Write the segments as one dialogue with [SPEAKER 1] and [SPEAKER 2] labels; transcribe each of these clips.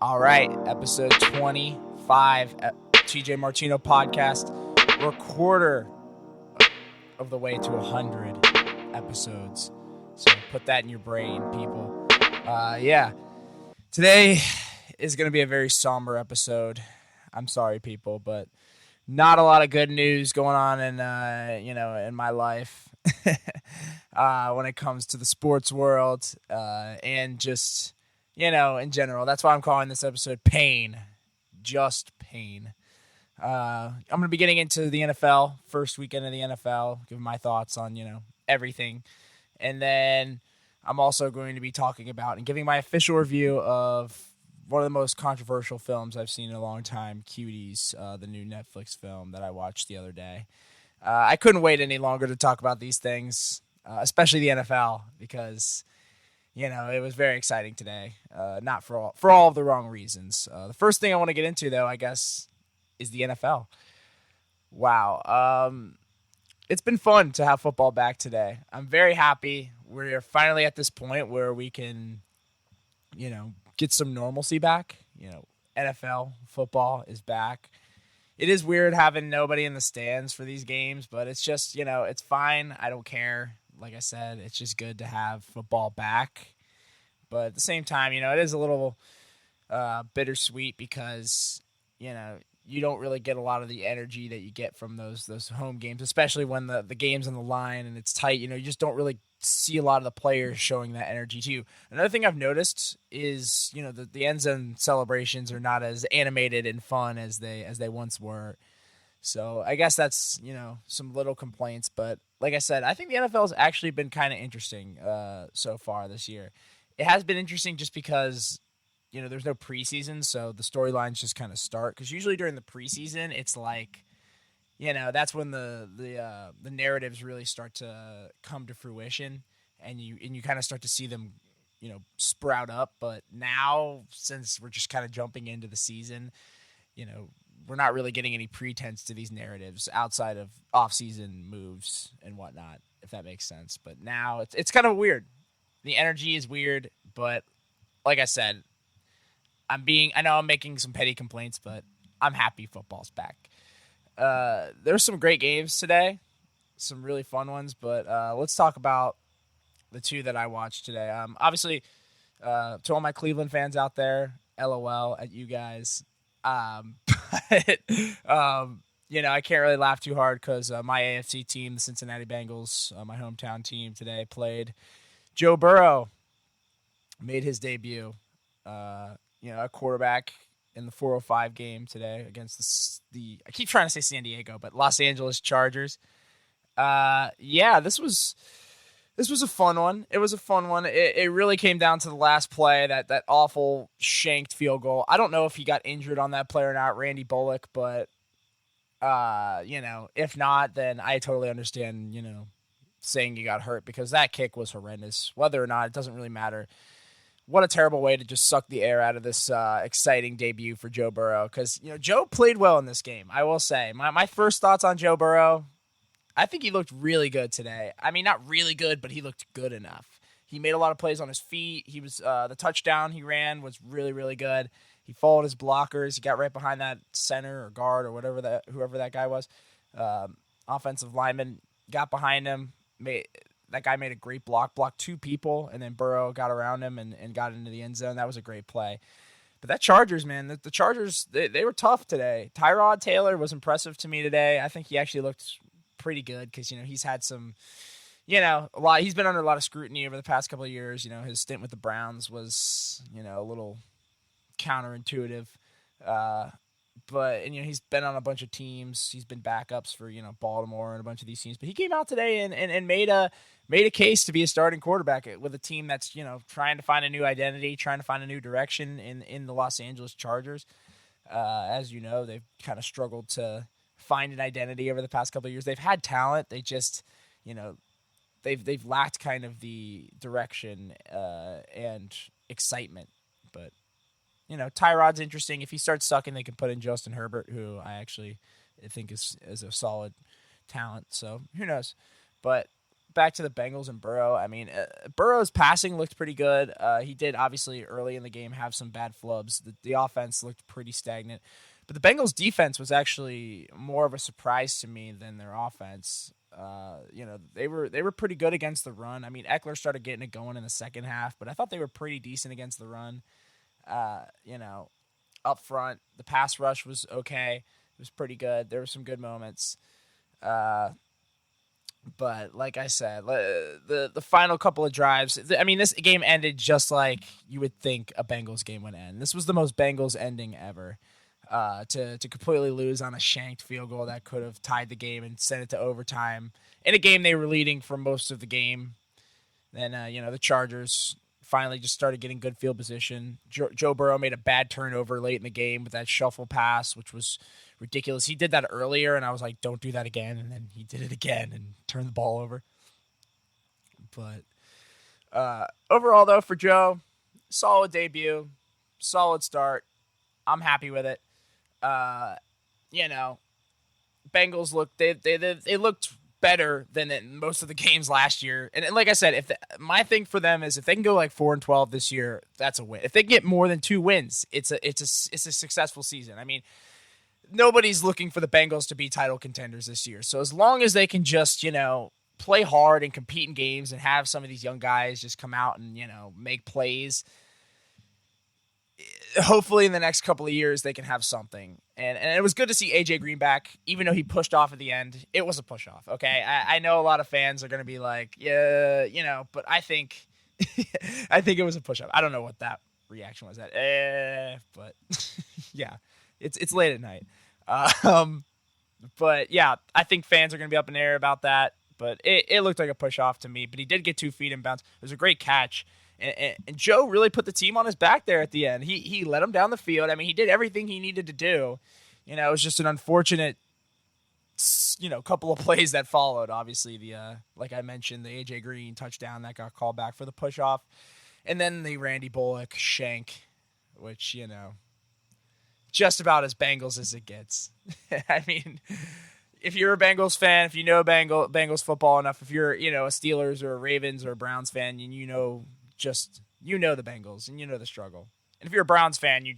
[SPEAKER 1] All right, episode 25, TJ Martino podcast. We're a quarter of the way to 100 episodes. So put that in your brain, people. Today is going to be a very somber episode. I'm sorry, people, but not a lot of good news going on in my life when it comes to the sports world and just, in general. That's why I'm calling this episode Pain. Just pain. I'm going to be getting into the NFL, first weekend of the NFL, giving my thoughts on, everything. And then I'm also going to be talking about and giving my official review of one of the most controversial films I've seen in a long time, Cuties, the new Netflix film that I watched the other day. I couldn't wait any longer to talk about these things, especially the NFL, because it was very exciting today. Not for all of the wrong reasons. The first thing I want to get into, though, I guess, is the NFL. Wow. It's been fun to have football back today. I'm very happy. We're finally at this point where we can, get some normalcy back. NFL football is back. It is weird having nobody in the stands for these games, but it's just, it's fine. I don't care. Like I said, it's just good to have football back. But at the same time, it is a little bittersweet because, you don't really get a lot of the energy that you get from those home games, especially when the game's on the line and it's tight. You just don't really see a lot of the players showing that energy too. Another thing I've noticed is, the end zone celebrations are not as animated and fun as they once were. So I guess that's, some little complaints. But like I said, I think the NFL has actually been kind of interesting so far this year. It has been interesting just because, there's no preseason, so the storylines just kind of start. Because usually during the preseason, it's like, that's when the narratives really start to come to fruition, and you kind of start to see them, sprout up. But now, since we're just kind of jumping into the season, we're not really getting any pretense to these narratives outside of off-season moves and whatnot, if that makes sense. But now it's kind of weird. The energy is weird, but like I said, I know I'm making some petty complaints, but I'm happy football's back. There's some great games today, some really fun ones, but let's talk about the two that I watched today. Obviously, to all my Cleveland fans out there, LOL at you guys. I can't really laugh too hard because my AFC team, the Cincinnati Bengals, my hometown team today, played. Joe Burrow made his debut. A quarterback in the 405 game today against I keep trying to say San Diego, but Los Angeles Chargers. This was a fun one. It was a fun one. It really came down to the last play, that awful shanked field goal. I don't know if he got injured on that play or not, Randy Bullock, but if not, then I totally understand, saying he got hurt, because that kick was horrendous. Whether or not, it doesn't really matter. What a terrible way to just suck the air out of this exciting debut for Joe Burrow. Because, Joe played well in this game, I will say. My first thoughts on Joe Burrow, I think he looked really good today. I mean, not really good, but he looked good enough. He made a lot of plays on his feet. He was the touchdown he ran was really, really good. He followed his blockers. He got right behind that center or guard or whoever that guy was. Offensive lineman got behind him. That guy made a great blocked two people, and then Burrow got around him and got into the end zone. That was a great play. But that Chargers, man, the Chargers, they were tough today. Tyrod Taylor was impressive to me today. I think he actually looked pretty good because, he's had some, he's been under a lot of scrutiny over the past couple of years. His stint with the Browns was, a little counterintuitive. But he's been on a bunch of teams. He's been backups for Baltimore and a bunch of these teams. But he came out today and made a case to be a starting quarterback with a team that's trying to find a new identity, trying to find a new direction in the Los Angeles Chargers. As you know, they've kind of struggled to find an identity over the past couple of years. They've had talent. They just they've lacked kind of the direction and excitement. But Tyrod's interesting. If he starts sucking, they can put in Justin Herbert, who I think is a solid talent. So who knows? But back to the Bengals and Burrow, I mean, Burrow's passing looked pretty good. He did obviously early in the game have some bad flubs. The offense looked pretty stagnant. But the Bengals' defense was actually more of a surprise to me than their offense. They were pretty good against the run. I mean, Eckler started getting it going in the second half, but I thought they were pretty decent against the run. Up front, the pass rush was okay. It was pretty good. There were some good moments. But like I said, the final couple of drives, this game ended just like you would think a Bengals game would end. This was the most Bengals ending ever. To completely lose on a shanked field goal that could have tied the game and sent it to overtime in a game they were leading for most of the game. Then, the Chargers finally just started getting good field position. Joe Burrow made a bad turnover late in the game with that shuffle pass, which was ridiculous. He did that earlier, and I was like, don't do that again. And then he did it again and turned the ball over. But overall, though, for Joe, solid debut, solid start. I'm happy with it. Bengals they looked better than in most of the games last year. And like I said, my thing for them is if they can go like 4-12 this year, that's a win. If they get more than 2 wins, it's a successful season. I mean, nobody's looking for the Bengals to be title contenders this year. So as long as they can just, play hard and compete in games and have some of these young guys just come out and, make plays, hopefully in the next couple of years they can have something. And it was good to see AJ Green back, even though he pushed off at the end. It was a push off. Okay. I know a lot of fans are going to be like, yeah, but I think, I think it was a push off. I don't know what that reaction was at, but yeah, it's late at night. But yeah, I think fans are going to be up in the air about that, but it looked like a push off to me, but he did get 2 feet in bounds. It was a great catch. And Joe really put the team on his back there at the end. He let him down the field. I mean, he did everything he needed to do. It was just an unfortunate, couple of plays that followed. Obviously, like I mentioned, the AJ Green touchdown that got called back for the push off, and then the Randy Bullock shank, which just about as Bengals as it gets. I mean, if you're a Bengals fan, if you know Bengals football enough, if you're a Steelers or a Ravens or a Browns fan, and you know the Bengals and you know the struggle. And if you're a Browns fan, you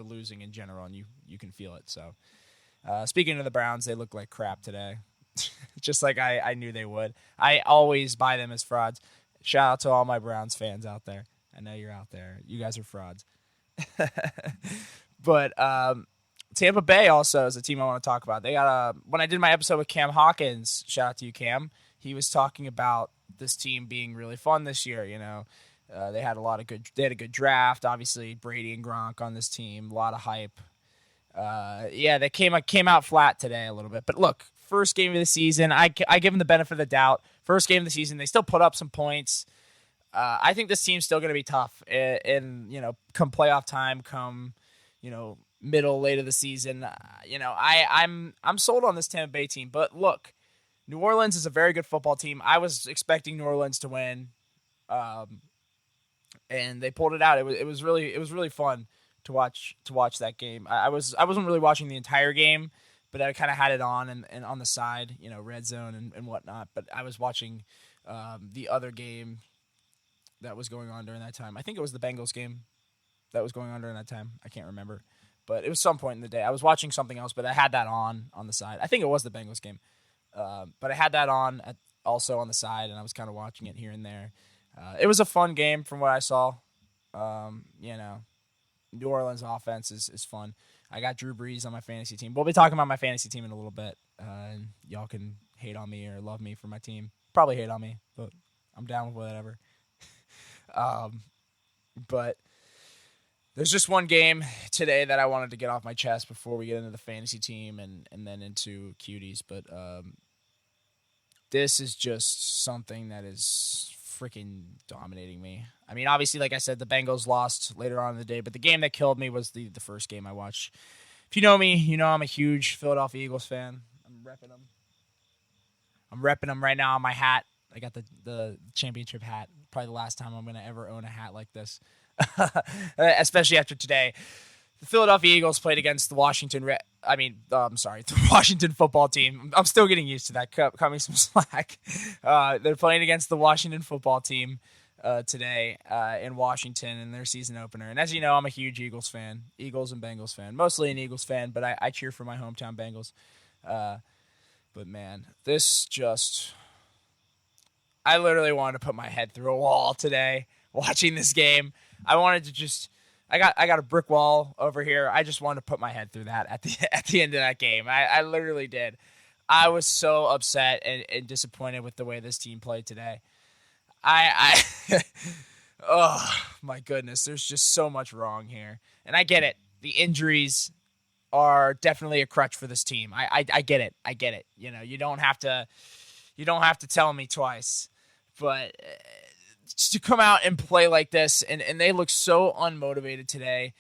[SPEAKER 1] losing in general and you can feel it. So speaking of the Browns, they look like crap today. Just like I knew they would. I always buy them as frauds. Shout out to all my Browns fans out there. I know you're out there. You guys are frauds. But Tampa Bay also is a team I want to talk about. They got when I did my episode with Cam Hawkins, shout out to you, Cam, he was talking about this team being really fun this year, They had they had a good draft. Obviously, Brady and Gronk on this team. A lot of hype. They came out flat today a little bit. But look, first game of the season, I give them the benefit of the doubt. First game of the season, they still put up some points. I think this team's still going to be tough. And come playoff time, middle, late of the season, I'm sold on this Tampa Bay team. But look, New Orleans is a very good football team. I was expecting New Orleans to win. And they pulled it out. It was really fun to watch that game. I wasn't really watching the entire game, but I kind of had it on and on the side, red zone and whatnot. But I was watching the other game that was going on during that time. I think it was the Bengals game that was going on during that time. I can't remember, but it was some point in the day. I was watching something else, but I had that on the side. I think it was the Bengals game, but I had that on also on the side, and I was kind of watching it here and there. It was a fun game from what I saw. New Orleans offense is fun. I got Drew Brees on my fantasy team. We'll be talking about my fantasy team in a little bit. And y'all can hate on me or love me for my team. Probably hate on me, but I'm down with whatever. But there's just one game today that I wanted to get off my chest before we get into the fantasy team and then into Cuties. But this is just something that is freaking dominating me. I mean, obviously, like I said, the Bengals lost later on in the day, but the game that killed me was the first game I watched. If you know me, you know I'm a huge Philadelphia Eagles fan. I'm repping them right now on my hat. I got the championship hat. Probably the last time I'm going to ever own a hat like this, especially after today. the Philadelphia Eagles played against the the Washington football team. I'm still getting used to that. Cut me some slack. They're playing against the Washington football team today in Washington in their season opener. And as you know, I'm a huge Eagles fan, Eagles and Bengals fan, mostly an Eagles fan, but I cheer for my hometown Bengals. But man, I literally wanted to put my head through a wall today watching this game. I wanted to I got a brick wall over here. I just wanted to put my head through that at the end of that game. I literally did. I was so upset and disappointed with the way this team played today. Oh my goodness, there's just so much wrong here. And I get it. The injuries are definitely a crutch for this team. I get it. I get it. You know, you don't have to tell me twice. But to come out and play like this, and they look so unmotivated today.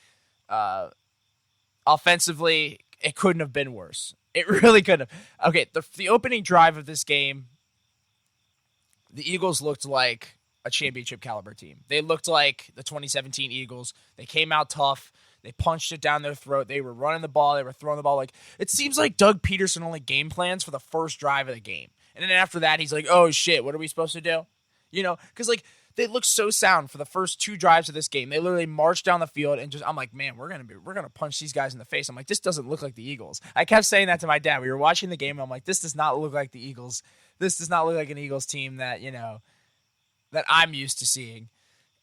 [SPEAKER 1] Offensively, it couldn't have been worse. It really couldn't have. Okay, the opening drive of this game, the Eagles looked like a championship caliber team. They looked like the 2017 Eagles. They came out tough. They punched it down their throat. They were running the ball. They were throwing the ball. Like, it seems like Doug Peterson only game plans for the first drive of the game. And then after that, he's like, oh, shit, what are we supposed to do? You know, because, like, they look so sound for the first two drives of this game. They literally marched down the field and I'm like, man, we're gonna punch these guys in the face. I'm like, this doesn't look like the Eagles. I kept saying that to my dad. We were watching the game, and I'm like, this does not look like the Eagles. This does not look like an Eagles team that, you know, that I'm used to seeing.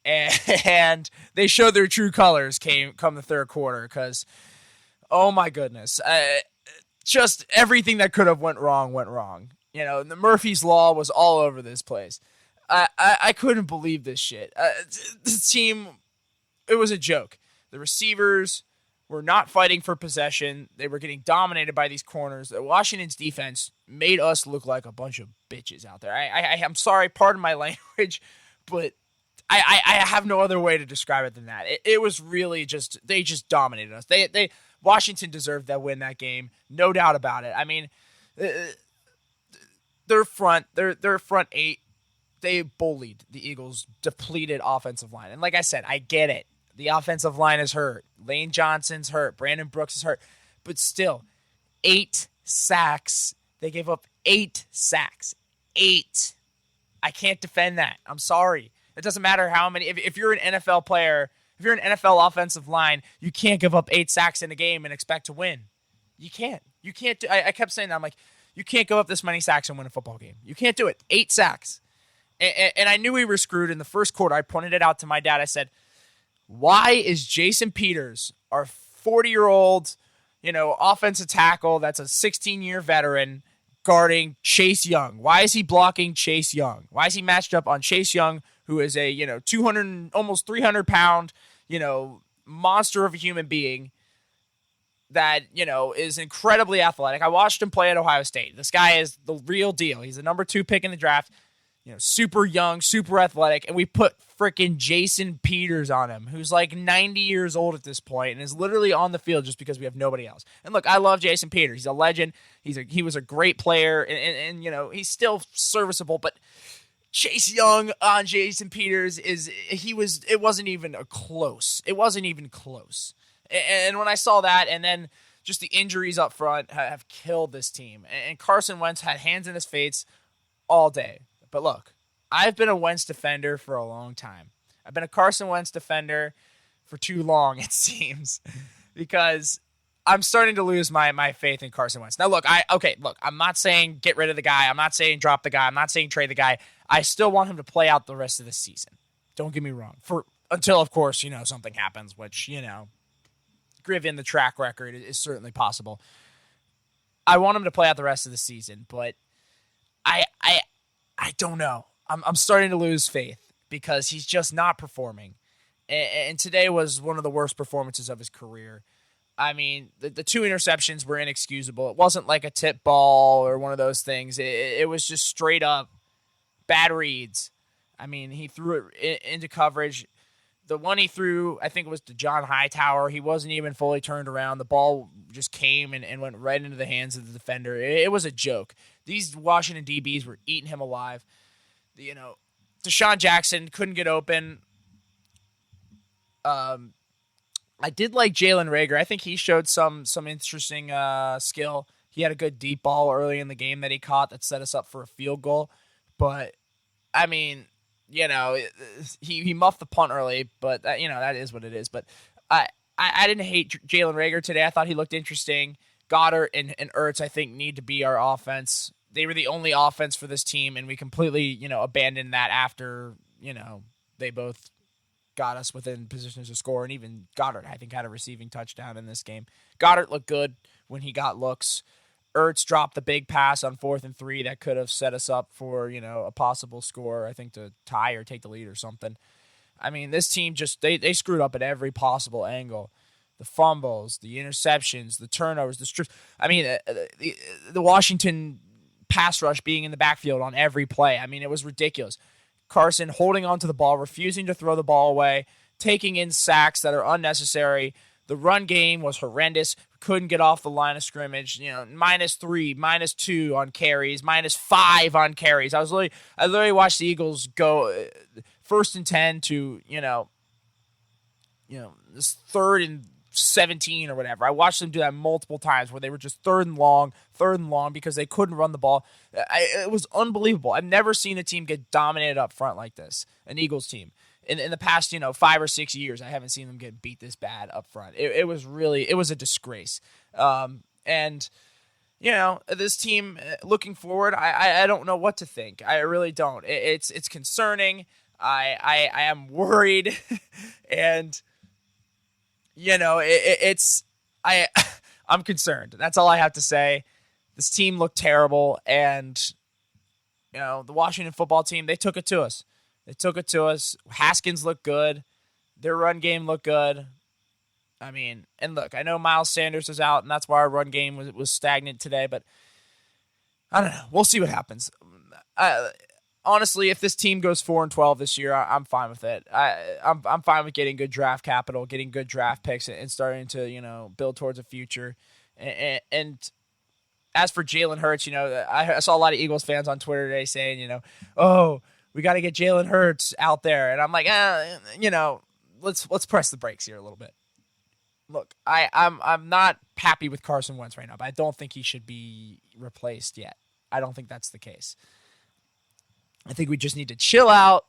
[SPEAKER 1] And they showed their true colors come the third quarter because, oh my goodness, just everything that could have went wrong. You know, the Murphy's Law was all over this place. I couldn't believe this shit. This team, it was a joke. The receivers were not fighting for possession. They were getting dominated by these corners. Washington's defense made us look like a bunch of bitches out there. I'm sorry, pardon my language, but I have no other way to describe it than that. It was really they just dominated us. Washington deserved that win that game, no doubt about it. I mean, their front eight, they bullied the Eagles' depleted offensive line. And like I said, I get it. The offensive line is hurt. Lane Johnson's hurt. Brandon Brooks is hurt. But still, 8 sacks. They gave up 8 sacks. 8. I can't defend that. I'm sorry. It doesn't matter how many. If you're an NFL player, if you're an NFL offensive line, you can't give up 8 sacks in a game and expect to win. You can't. You can't. I kept saying that. I'm like, you can't give up this many sacks and win a football game. You can't do it. 8 sacks. And I knew we were screwed in the first quarter. I pointed it out to my dad. I said, why is Jason Peters, our 40-year-old, offensive tackle that's a 16-year veteran, guarding Chase Young? Why is he blocking Chase Young? Why is he matched up on Chase Young, who is a 200, almost 300-pound, monster of a human being that is incredibly athletic? I watched him play at Ohio State. This guy is the real deal. He's the number 2 pick in the draft. Super young, super athletic, and we put freaking Jason Peters on him, who's like 90 years old at this point and is literally on the field just because we have nobody else. And look, I love Jason Peters. He's a legend. He was a great player, and he's still serviceable. But Chase Young on Jason Peters it wasn't even close. It wasn't even close. And when I saw that, and then just the injuries up front have killed this team. And Carson Wentz had hands in his face all day. But look, I've been a Wentz defender for a long time. I've been a Carson Wentz defender for too long, it seems, because I'm starting to lose my faith in Carson Wentz. Now, look, I'm not saying get rid of the guy. I'm not saying drop the guy. I'm not saying trade the guy. I still want him to play out the rest of the season. Don't get me wrong. Until, of course, something happens, which, given the track record is certainly possible. I want him to play out the rest of the season, but I don't know. I'm starting to lose faith because he's just not performing. And today was one of the worst performances of his career. I mean, the 2 interceptions were inexcusable. It wasn't like a tip ball or one of those things. It was just straight up bad reads. I mean, he threw it into coverage. The one he threw, I think it was to John Hightower. He wasn't even fully turned around. The ball just came and went right into the hands of the defender. It was a joke. These Washington DBs were eating him alive. Deshaun Jackson couldn't get open. I did like Jalen Reagor. I think he showed some interesting skill. He had a good deep ball early in the game that he caught that set us up for a field goal. But, I mean, he muffed the punt early, but, that is what it is. But I didn't hate Jalen Reagor today. I thought he looked interesting. Goddard and Ertz, I think, need to be our offense. They were the only offense for this team, and we completely, abandoned that after, they both got us within positions to score, and even Goddard, I think, had a receiving touchdown in this game. Goddard looked good when he got looks. Ertz dropped the big pass on 4th and 3 that could have set us up for, a possible score, I think, to tie or take the lead or something. I mean, this team just, they screwed up at every possible angle. The fumbles, the interceptions, the turnovers, the strips. I mean, the Washington pass rush being in the backfield on every play. I mean, it was ridiculous. Carson holding onto the ball, refusing to throw the ball away, taking in sacks that are unnecessary. The run game was horrendous. Couldn't get off the line of scrimmage. -3, -2 on carries, -5 on carries. I literally watched the Eagles go 1st and 10 to this 3rd and 17 or whatever. I watched them do that multiple times where they were just third and long because they couldn't run the ball. It was unbelievable. I've never seen a team get dominated up front like this, an Eagles team. In the past, 5 or 6 years, I haven't seen them get beat this bad up front. It was a disgrace. And this team, looking forward, I don't know what to think. I really don't. It's concerning. I am worried, and I'm concerned. That's all I have to say. This team looked terrible, and the Washington football team, they took it to us. Haskins looked good. Their run game looked good. I mean, and look, I know Miles Sanders is out, and that's why our run game was stagnant today, but I don't know. We'll see what happens. Honestly, if this team goes 4-12 this year, I'm fine with it. I'm fine with getting good draft capital, getting good draft picks, and starting to build towards a future. And as for Jalen Hurts, I saw a lot of Eagles fans on Twitter today saying, oh, we got to get Jalen Hurts out there, and I'm like, let's press the brakes here a little bit. Look, I'm not happy with Carson Wentz right now, but I don't think he should be replaced yet. I don't think that's the case. I think we just need to chill out,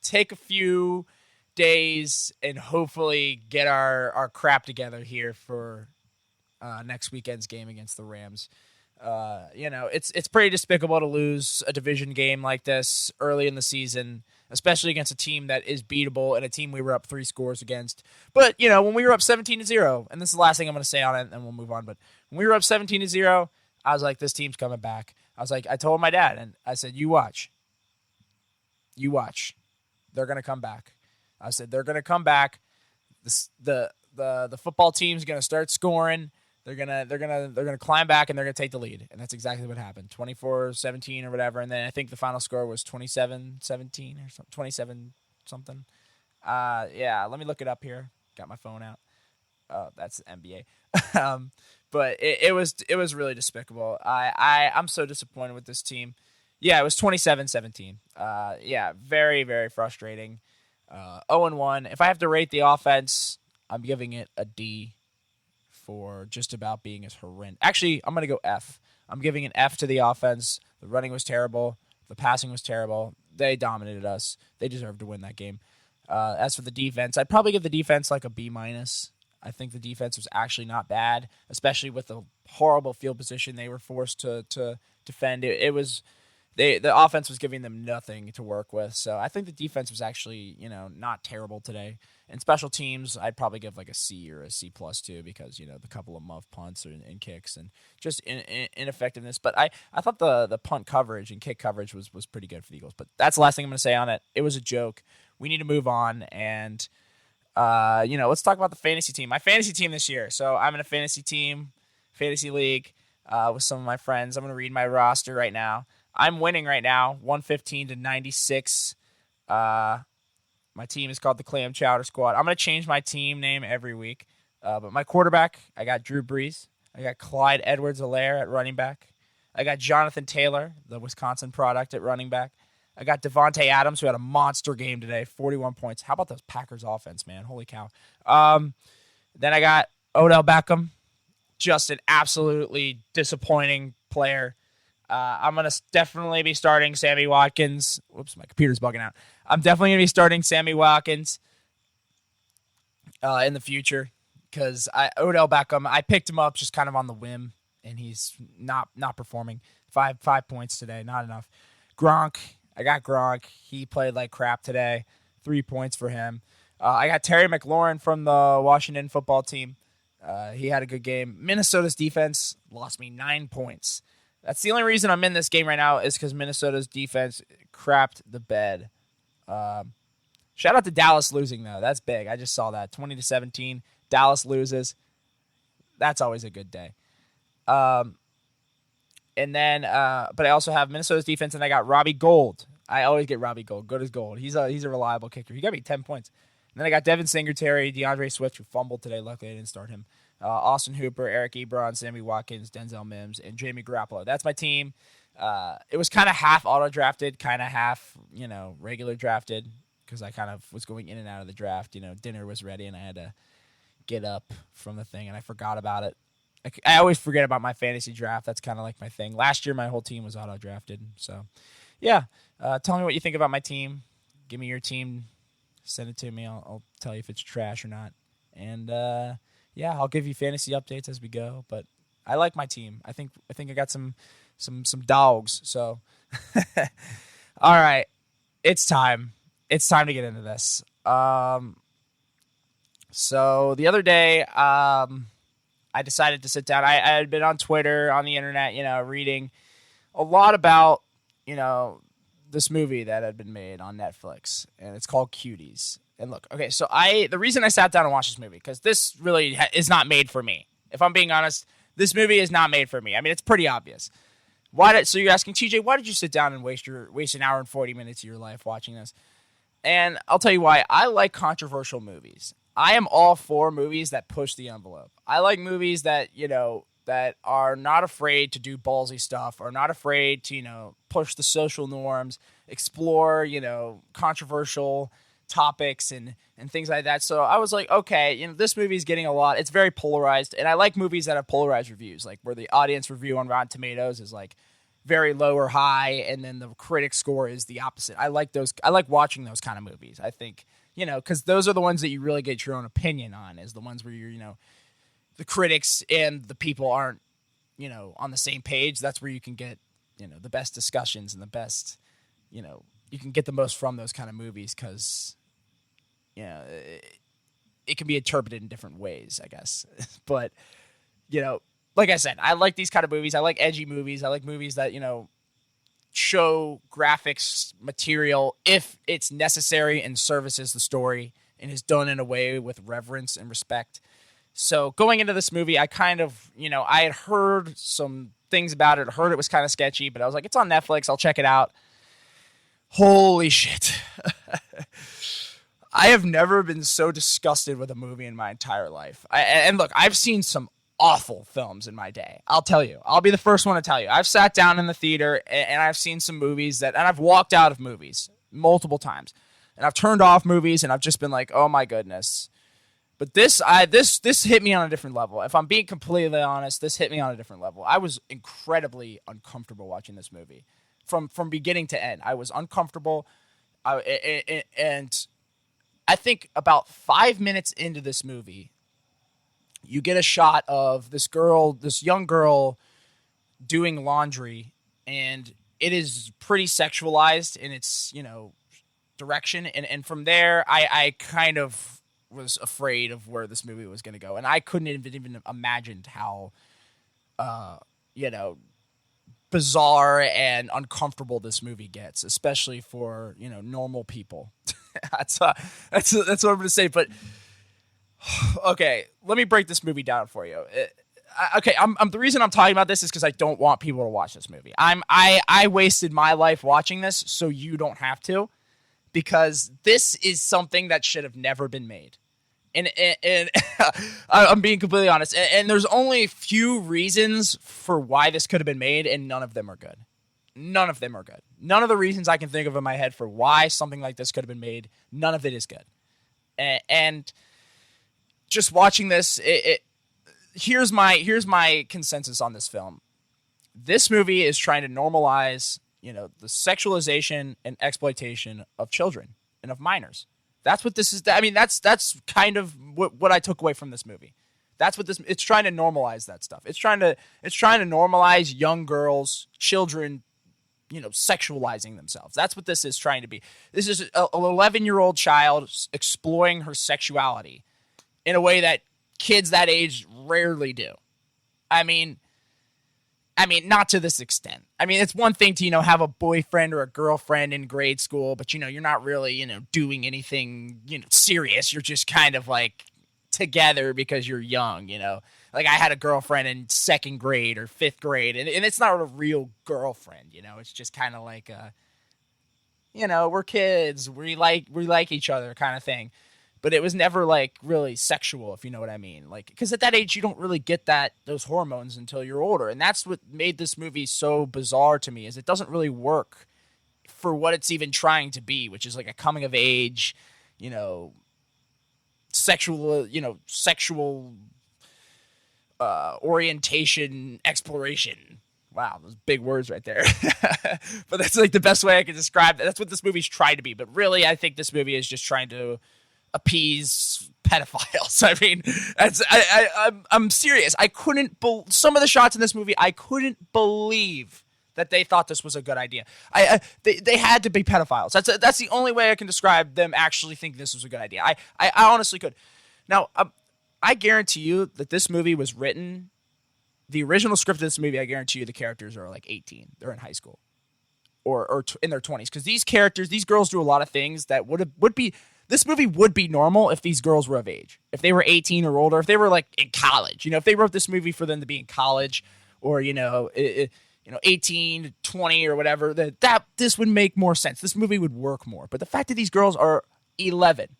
[SPEAKER 1] take a few days, and hopefully get our crap together here for next weekend's game against the Rams. It's pretty despicable to lose a division game like this early in the season, especially against a team that is beatable and a team we were up 3 scores against. But, when we were up 17-0, and this is the last thing I'm going to say on it, and we'll move on, but when we were up 17-0, I was like, this team's coming back. I told my dad, and I said, you watch. They're going to come back. I said, they're going to come back. The football team's going to start scoring. They're gonna climb back, and they're gonna take the lead, and that's exactly what happened. 24-17 or whatever, and then I think the final score was 27-17 or something, 27 something. Yeah, let me look it up here. Got my phone out. That's the NBA. But it was really despicable. I'm so disappointed with this team. Yeah, it was 27-17. Yeah, very, very frustrating. 0-1. If I have to rate the offense, I'm giving it a D for just about being as horrendous. Actually, I'm going to go F. I'm giving an F to the offense. The running was terrible. The passing was terrible. They dominated us. They deserved to win that game. As for the defense, I'd probably give the defense like a B-. I think the defense was actually not bad, especially with the horrible field position they were forced to defend. The offense was giving them nothing to work with. So I think the defense was actually, not terrible today. And special teams, I'd probably give like a C or a C+ too, because, the couple of muff punts and kicks and just ineffectiveness. But I thought the punt coverage and kick coverage was pretty good for the Eagles. But that's the last thing I'm going to say on it. It was a joke. We need to move on. And, let's talk about the fantasy team. My fantasy team this year. So I'm in a fantasy league with some of my friends. I'm going to read my roster right now. I'm winning right now, 115-96. My team is called the Clam Chowder Squad. I'm going to change my team name every week. But my quarterback, I got Drew Brees. I got Clyde Edwards-Helaire at running back. I got Jonathan Taylor, the Wisconsin product, at running back. I got Devontae Adams, who had a monster game today, 41 points. How about those Packers offense, man? Holy cow. Then I got Odell Beckham, just an absolutely disappointing player. I'm going to definitely be starting Sammy Watkins. Whoops, my computer's bugging out. I'm definitely going to be starting Sammy Watkins in the future because Odell Beckham, I picked him up just kind of on the whim, and he's not performing. Five points today, not enough. Gronk, I got Gronk. He played like crap today. 3 points for him. I got Terry McLaurin from the Washington football team. He had a good game. Minnesota's defense lost me 9 points. That's the only reason I'm in this game right now is because Minnesota's defense crapped the bed. Shout out to Dallas losing, though. That's big. I just saw that. 20-17. Dallas loses. That's always a good day. And then, but I also have Minnesota's defense, and I got Robbie Gould. I always get Robbie Gould. Good as gold. He's a reliable kicker. He got me 10 points. And then I got Devin Singletary, DeAndre Swift, who fumbled today. Luckily, I didn't start him. Austin Hooper, Eric Ebron, Sammy Watkins, Denzel Mims, and Jamie Garoppolo. That's my team. It was kind of half auto-drafted, kind of half, regular drafted because I kind of was going in and out of the draft. Dinner was ready, and I had to get up from the thing, and I forgot about it. I always forget about my fantasy draft. That's kind of like my thing. Last year, my whole team was auto-drafted. So, yeah. Tell me what you think about my team. Give me your team. Send it to me. I'll tell you if it's trash or not. And, I'll give you fantasy updates as we go. But I like my team. I think I got some dogs. So, all right. It's time. It's time to get into this. So the other day, I decided to sit down. I had been on Twitter, on the internet, reading a lot about, this movie that had been made on Netflix, and it's called Cuties. And look, okay, so the reason I sat down and watched this movie, because this really is not made for me. If I'm being honest, this movie is not made for me. I mean, it's pretty obvious. So you're asking, TJ, why did you sit down and waste an hour and 40 minutes of your life watching this? And I'll tell you why. I like controversial movies. I am all for movies that push the envelope. I like movies that, that are not afraid to do ballsy stuff, are not afraid to, push the social norms, explore, controversial topics and things like that. So I was like, okay, this movie is getting a lot. It's very polarized, and I like movies that have polarized reviews, like where the audience review on Rotten Tomatoes is like very low or high, and then the critic score is the opposite. I like those. I like watching those kind of movies. I think, because those are the ones that you really get your own opinion on, is the ones where you're, the critics and the people aren't, on the same page. That's where you can get, the best discussions and the best, you can get the most from those kind of movies because, it can be interpreted in different ways, I guess. But, like I said, I like these kind of movies. I like edgy movies. I like movies that, show graphics material if it's necessary and services the story and is done in a way with reverence and respect. So going into this movie, I kind of, I had heard some things about it, heard it was kind of sketchy, but I was like, it's on Netflix, I'll check it out. Holy shit. I have never been so disgusted with a movie in my entire life. And look, I've seen some awful films in my day. I'll tell you. I'll be the first one to tell you. I've sat down in the theater and I've seen some movies and I've walked out of movies multiple times. And I've turned off movies and I've just been like, oh my goodness. But this hit me on a different level. If I'm being completely honest, this hit me on a different level. I was incredibly uncomfortable watching this movie. From beginning to end, I was uncomfortable. And I think about 5 minutes into this movie, you get a shot of this young girl doing laundry, and it is pretty sexualized in its, direction. And from there, I kind of was afraid of where this movie was going to go. And I couldn't even imagined how, bizarre and uncomfortable this movie gets, especially for, normal people. That's what I'm going to say. But okay, let me break this movie down for you. I'm the reason I'm talking about this is because I don't want people to watch this movie. I wasted my life watching this, so you don't have to, because this is something that should have never been made. And I'm being completely honest. And there's only a few reasons for why this could have been made, and none of them are good. None of them are good. None of the reasons I can think of in my head for why something like this could have been made, none of it is good. And just watching this, here's my consensus on this film. This movie is trying to normalize, the sexualization and exploitation of children and of minors. That's what this is. I mean, that's kind of what I took away from this movie. That's what it's trying to normalize that stuff. It's trying to normalize young girls, children, sexualizing themselves. That's what this is trying to be. This is an 11-year-old child exploring her sexuality in a way that kids that age rarely do. I mean, not to this extent. I mean, it's one thing to, have a boyfriend or a girlfriend in grade school, but, you're not really, doing anything, serious. You're just kind of like together because you're young, Like I had a girlfriend in 2nd grade or 5th grade, and it's not a real girlfriend, It's just kind of like we're kids, we like each other kind of thing. But it was never like really sexual, if you know what I mean. Like, because at that age you don't really get those hormones until you're older, and that's what made this movie so bizarre to me. Is it doesn't really work for what it's even trying to be, which is like a coming of age, sexual orientation exploration. Wow, those big words right there. But that's like the best way I can describe that. That's what this movie's trying to be. But really, I think this movie is just trying to appease pedophiles. I mean, I'm serious. I couldn't. Some of the shots in this movie, I couldn't believe that they thought this was a good idea. They had to be pedophiles. That's the only way I can describe them actually thinking this was a good idea. I honestly could. Now, I guarantee you that this movie was written. The original script of this movie, I guarantee you, the characters are like 18. They're in high school, or in their 20s. Because these girls do a lot of things that would be. This movie would be normal if these girls were of age. If they were 18 or older, if they were like in college, if they wrote this movie for them to be in college, or 18 to 20 or whatever, that this would make more sense. This movie would work more. But the fact that these girls are 11,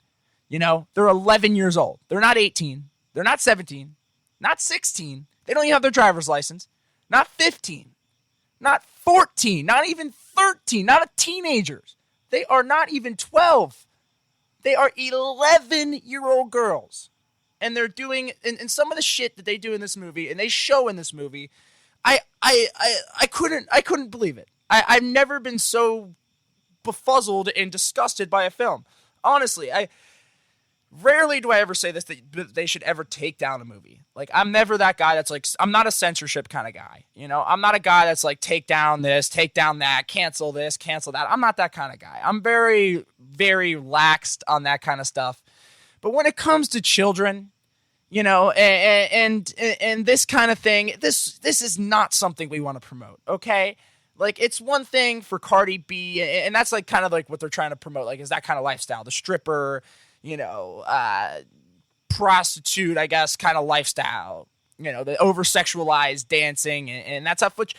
[SPEAKER 1] they're 11 years old. They're not 18. They're not 17. Not 16. They don't even have their driver's license. Not 15. Not 14. Not even 13. Not teenagers. They are not even 12. They are 11-year-old girls, and they're doing and some of the shit that they do in this movie, and they show in this movie. I couldn't believe it. I've never been so befuzzled and disgusted by a film. Honestly, rarely do I ever say this, that they should ever take down a movie. Like, I'm never that guy that's like, I'm not a censorship kind of guy. I'm not a guy that's like, take down this, take down that, cancel this, cancel that. I'm not that kind of guy. I'm very, very laxed on that kind of stuff. But when it comes to children, and this kind of thing, this is not something we want to promote, okay? Like, it's one thing for Cardi B, and that's like kind of like what they're trying to promote, like, is that kind of lifestyle, the stripper, prostitute, I guess, kind of lifestyle, the over-sexualized dancing and that stuff, which,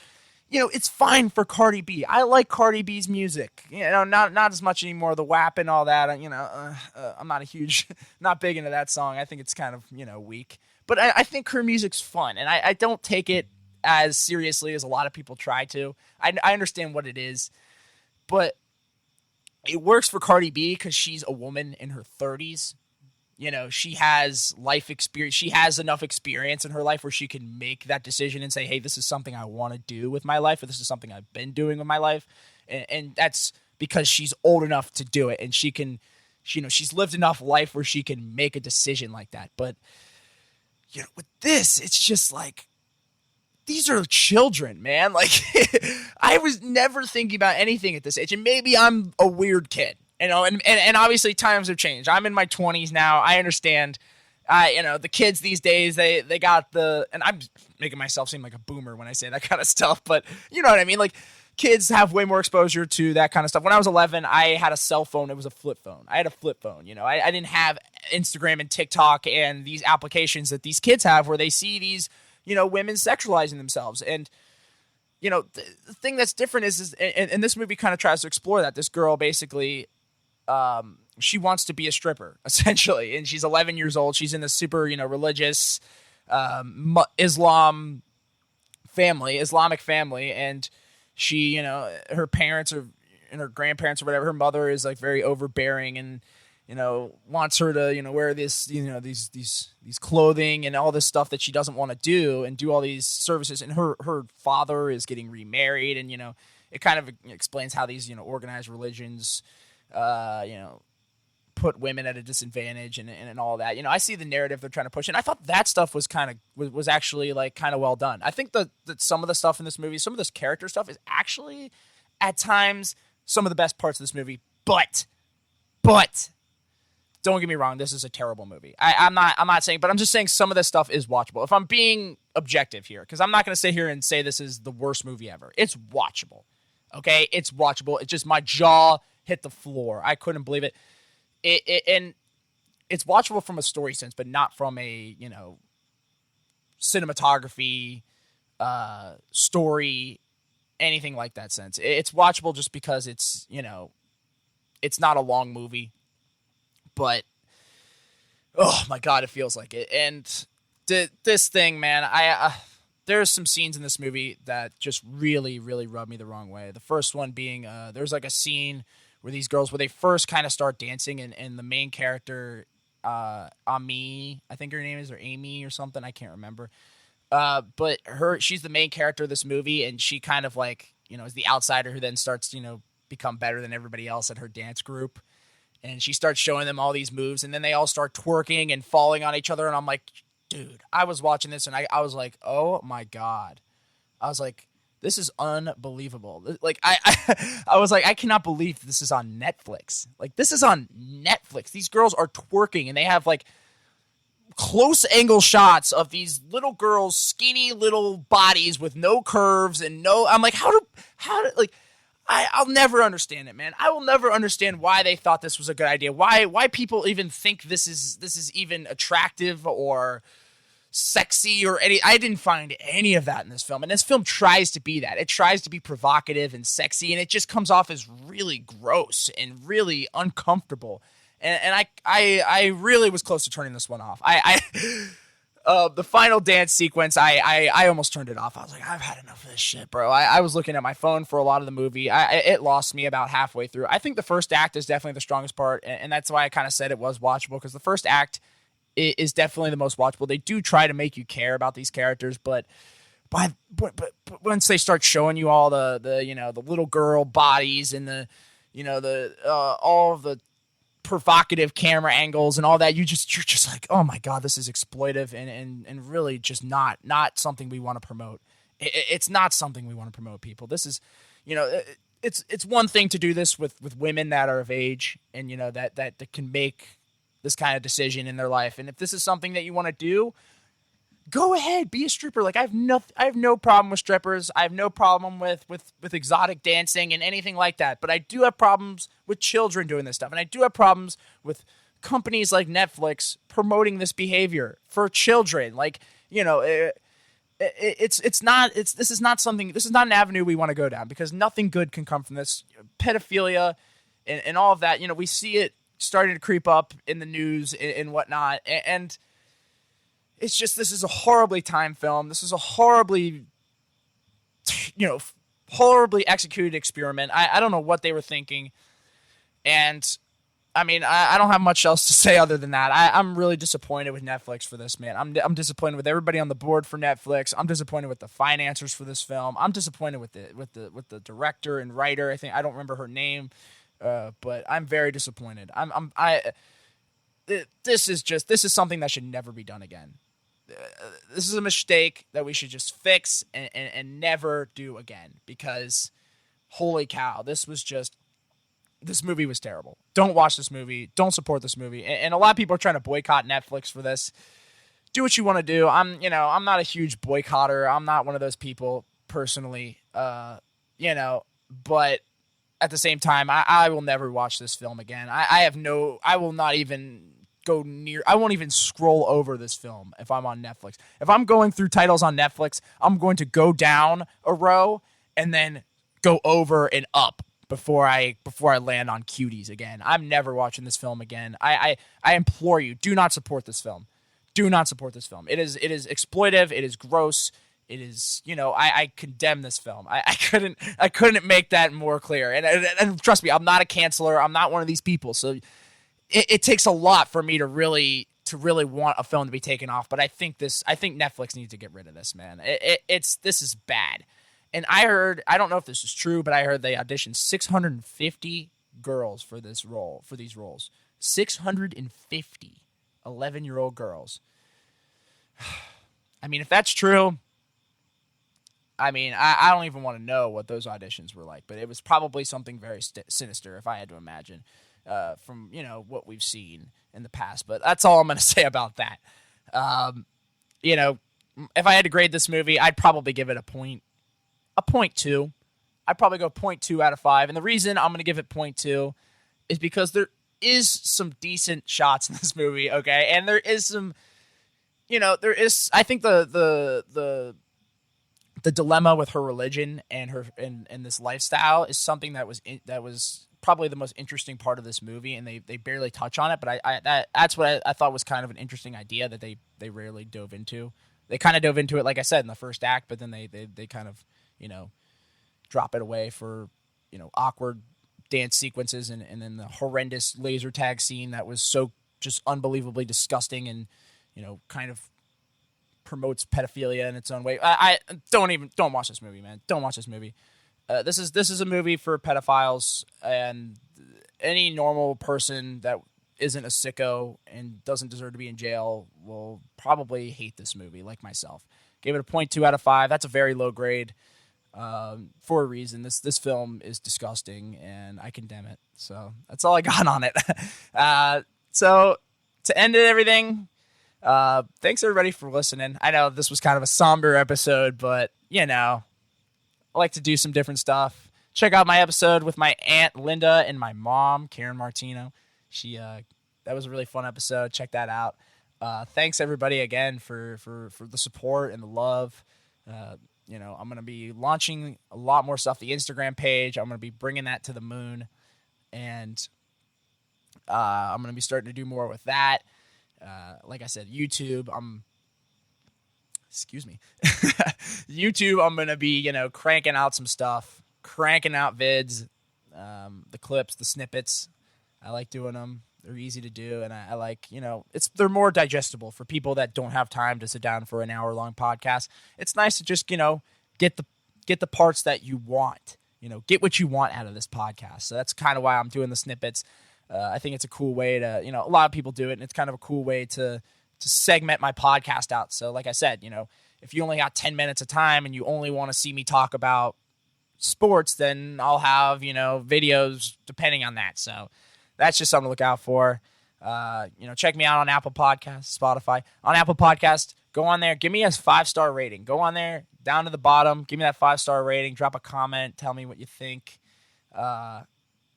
[SPEAKER 1] it's fine for Cardi B. I like Cardi B's music, not as much anymore, the WAP and all that, I'm not big into that song. I think it's kind of, weak, but I think her music's fun, and I don't take it as seriously as a lot of people try to. I understand what it is, but it works for Cardi B because she's a woman in her 30s. She has life experience. She has enough experience in her life where she can make that decision and say, hey, this is something I want to do with my life, or this is something I've been doing with my life. And that's because she's old enough to do it. And she can, she's lived enough life where she can make a decision like that. But, with this, it's just like, these are children, man. Like, I was never thinking about anything at this age. And maybe I'm a weird kid, and obviously times have changed. I'm in my 20s now. I understand. The kids these days, they got and I'm making myself seem like a boomer when I say that kind of stuff, but you know what I mean? Like, kids have way more exposure to that kind of stuff. When I was 11, I had a cell phone. It was a flip phone. I had a flip phone. I didn't have Instagram and TikTok and these applications that these kids have where they see these, women sexualizing themselves. And, the thing that's different is and this movie kind of tries to explore that. This girl basically, she wants to be a stripper, essentially. And she's 11 years old. She's in this super, religious Islamic family. And she, her parents are, and her grandparents or whatever, her mother is like very overbearing. And wants her to, wear this, these clothing and all this stuff that she doesn't want to do and do all these services. And her father is getting remarried. And, it kind of explains how these, organized religions, put women at a disadvantage and all that. I see the narrative they're trying to push. And I thought that stuff was was actually like kind of well done. I think that some of the stuff in this movie, some of this character stuff is actually at times some of the best parts of this movie. But don't get me wrong, this is a terrible movie. I'm not saying, but I'm just saying some of this stuff is watchable. If I'm being objective here, because I'm not going to sit here and say this is the worst movie ever. It's watchable. Okay? It's watchable. It's just my jaw hit the floor. I couldn't believe it. And it's watchable from a story sense, but not from a, cinematography, story, anything like that sense. It's watchable just because it's, it's not a long movie. But, oh my God, it feels like it. And this thing, man, there's some scenes in this movie that just really, really rub me the wrong way. The first one being, there's like a scene where these girls, where they first kind of start dancing, and the main character, Ami, I think her name is, or Amy or something, I can't remember. But she's the main character of this movie, and she kind of like, is the outsider who then starts, become better than everybody else at her dance group. And she starts showing them all these moves, and then they all start twerking and falling on each other. And I'm like, dude, I was watching this, and I was like, oh my God. I was like, this is unbelievable. Like, I was like, I cannot believe this is on Netflix. Like, this is on Netflix. These girls are twerking, and they have like close angle shots of these little girls, skinny little bodies with no curves and I'm like, I'll never understand it, man. I will never understand why they thought this was a good idea. Why people even think this is even attractive or sexy or any. I didn't find any of that in this film. And this film tries to be that. It tries to be provocative and sexy, and it just comes off as really gross and really uncomfortable. And I really was close to turning this one off. The final dance sequence, I almost turned it off. I was like, I've had enough of this shit, bro. I was looking at my phone for a lot of the movie. It lost me about halfway through. I think the first act is definitely the strongest part, and that's why I kind of said it was watchable, because the first act is definitely the most watchable. They do try to make you care about these characters, but once they start showing you all the the little girl bodies and the all of the provocative camera angles and all that, you're just like, oh my God, this is exploitive and really just not something we want to promote. It's not something we want to promote, people. This is, it's one thing to do this with women that are of age and that can make this kind of decision in their life. And if this is something that you want to do, go ahead, be a stripper. Like, I have no problem with strippers. I have no problem with exotic dancing and anything like that. But I do have problems with children doing this stuff. And I do have problems with companies like Netflix promoting this behavior for children. Like, this is not an avenue we want to go down, because nothing good can come from this. Pedophilia and all of that, we see it starting to creep up in the news and whatnot. And it's just, this is a horribly timed film. This is a horribly executed experiment. I don't know what they were thinking. And, I mean, I don't have much else to say other than that. I'm really disappointed with Netflix for this, man. I'm disappointed with everybody on the board for Netflix. I'm disappointed with the financiers for this film. I'm disappointed with the director and writer. I don't remember her name, but I'm very disappointed. This is something that should never be done again. This is a mistake that we should just fix and never do again, because holy cow, this movie was terrible. Don't watch this movie. Don't support this movie. And a lot of people are trying to boycott Netflix for this. Do what you want to do. I'm not a huge boycotter. I'm not one of those people personally, but at the same time, I will never watch this film again. I will not even go near. I won't even scroll over this film if I'm on Netflix. If I'm going through titles on Netflix, I'm going to go down a row and then go over and up before I land on Cuties again. I'm never watching this film again. I implore you, do not support this film. Do not support this film. It is exploitive. It is gross. It is, I condemn this film. I couldn't make that more clear. And trust me, I'm not a canceller. I'm not one of these people. So it takes a lot for me to really want a film to be taken off. But I think Netflix needs to get rid of this, man. This is bad. And I don't know if this is true, but I heard they auditioned 650 girls for these roles. 650 11-year-old girls. I mean, if that's true, I mean, I don't even want to know what those auditions were like, but it was probably something very sinister, if I had to imagine, from, what we've seen in the past. But that's all I'm going to say about that. If I had to grade this movie, I'd probably give it a 0.2. I'd probably go 0.2 out of 5. And the reason I'm going to give it 0.2 is because there is some decent shots in this movie, okay? And there is some, I think the dilemma with her religion and her and this lifestyle is something that was probably the most interesting part of this movie, and they barely touch on it. But that's what I thought was kind of an interesting idea that they rarely dove into. They kind of dove into it, like I said, in the first act, but then they kind of drop it away for awkward dance sequences and then the horrendous laser tag scene that was so just unbelievably disgusting and kind of promotes pedophilia in its own way. I don't watch this movie, man. Don't watch this movie. This is a movie for pedophiles, and any normal person that isn't a sicko and doesn't deserve to be in jail will probably hate this movie, like myself. Gave it a 0.2 out of 5. That's a very low grade for a reason. This film is disgusting, and I condemn it. So that's all I got on it. So to end everything, thanks everybody for listening. I know this was kind of a somber episode, but I like to do some different stuff. Check out my episode with my aunt Linda and my mom, Karen Martino. That was a really fun episode. Check that out. Thanks everybody again for the support and the love. I'm going to be launching a lot more stuff. The Instagram page, I'm going to be bringing that to the moon, and I'm going to be starting to do more with that. Like I said, YouTube, YouTube, I'm going to be, cranking out some stuff, cranking out vids, the clips, the snippets. I like doing them. They're easy to do, and I like, they're more digestible for people that don't have time to sit down for an hour-long podcast. It's nice to just, get the parts that you want, get what you want out of this podcast. So that's kind of why I'm doing the snippets. I think it's a cool way to, a lot of people do it, and it's kind of a cool way to segment my podcast out. So like I said, if you only got 10 minutes of time and you only want to see me talk about sports, then I'll have, videos depending on that. So that's just something to look out for. Check me out on Apple Podcasts, Spotify. On Apple Podcasts, go on there. Give me a 5-star rating. Go on there, down to the bottom. Give me that 5-star rating. Drop a comment. Tell me what you think.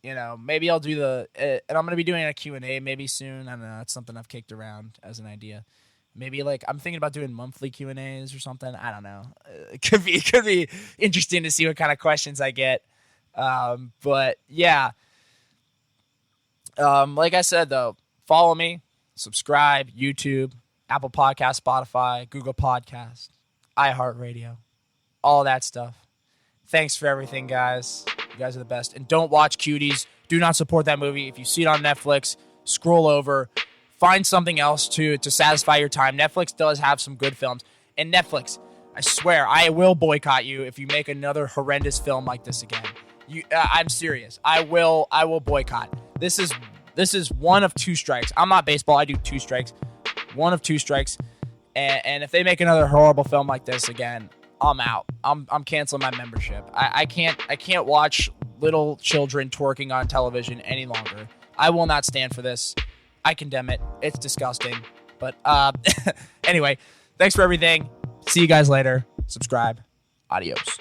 [SPEAKER 1] Maybe I'll do and I'm going to be doing a Q&A maybe soon. I don't know. That's something I've kicked around as an idea. Maybe I'm thinking about doing monthly Q&As or something. I don't know. It could be interesting to see what kind of questions I get. But yeah. Like I said, though, follow me, subscribe, YouTube, Apple Podcast, Spotify, Google Podcast, iHeartRadio, all that stuff. Thanks for everything, guys. You guys are the best. And don't watch Cuties. Do not support that movie. If you see it on Netflix, scroll over. Find something else to satisfy your time. Netflix does have some good films. And Netflix, I swear, I will boycott you if you make another horrendous film like this again. I'm serious. I will boycott. This is one of 2 strikes. I'm not baseball. I do 2 strikes. One of 2 strikes. And if they make another horrible film like this again, I'm out. I'm canceling my membership. I can't watch little children twerking on television any longer. I will not stand for this. I condemn it. It's disgusting. But anyway, thanks for everything. See you guys later. Subscribe. Adios.